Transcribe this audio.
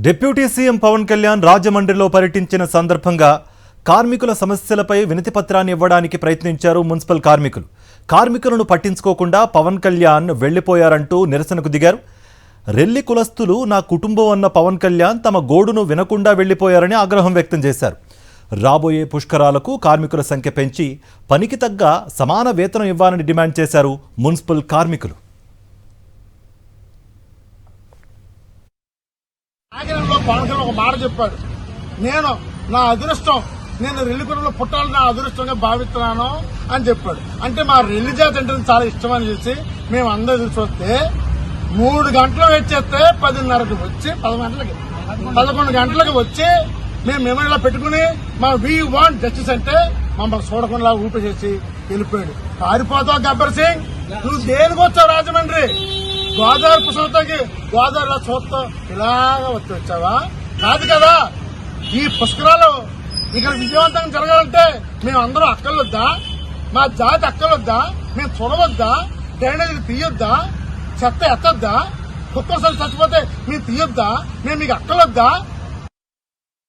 Deputy CM Pawan Kalyan రాజమండ్రిలో పర్యటించిన సందర్భంగా కార్మికుల సమస్యలపై వినతి పత్రాన్ని ఇవ్వడానికి ప్రయత్నించారు మున్సిపల్ కార్మికులు. కార్మికులను పట్టించుకోకుండా పవన్ కళ్యాణ్ వెళ్లిపోయారంటూ నిరసనకు దిగారు. రెల్లి కులస్తులు నా కుటుంబం అన్న పవన్ కళ్యాణ్ తమ గోడును వినకుండా వెళ్లిపోయారని ఆగ్రహం వ్యక్తం చేశారు. రాబోయే పుష్కరాలకు కార్మికుల సంఖ్య పెంచి పనికి తగ్గ సమాన వేతనం ఇవ్వాలని డిమాండ్ చేశారు మున్సిపల్ కార్మికులు. పవన్ కళ్యాణ్ ఒక మాట చెప్పాడు, నా అదృష్టం, నేను రెల్లిపురంలో పుట్టాలని నా అదృష్టంగా భావిస్తున్నాను అని చెప్పాడు. అంటే మా రెల్లి జాతి అంటే చాలా ఇష్టం అని చెప్పి మేము అందరూ చూస్తే 3 గంటలు వెయిట్ చేస్తే 10:30కి వచ్చి 11 గంటలకి వచ్చి మేము మెమరీలో పెట్టుకుని మా వీ వాంట్ జస్టిస్ అంటే మమ్మల్ని చూడకుండా ఊపేసేసి వెళ్ళిపోయాడు. పారిపోతావు గబ్బర్ సింగ్, నువ్వు దేనికి వచ్చావు రాజమండ్రి? గోదావరి పుష్కరాలకి గోదావరిలో చూస్తావు ఇలాగా వచ్చావా? కాదు కదా. ఈ పుష్కరాలు ఇక్కడ విజయవంతంగా జరగాలంటే మేము అందరం అక్కర్లొద్దా? మా జాతి అక్కర్లొద్దా? మేము చూడవద్దా? డ్రైనేజీలు తీయొద్దా? చెత్త ఎత్తొద్దా? కుక్కలు చచ్చిపోతే మీరు తీయొద్దా? మేము మీకు అక్కర్లొద్దా?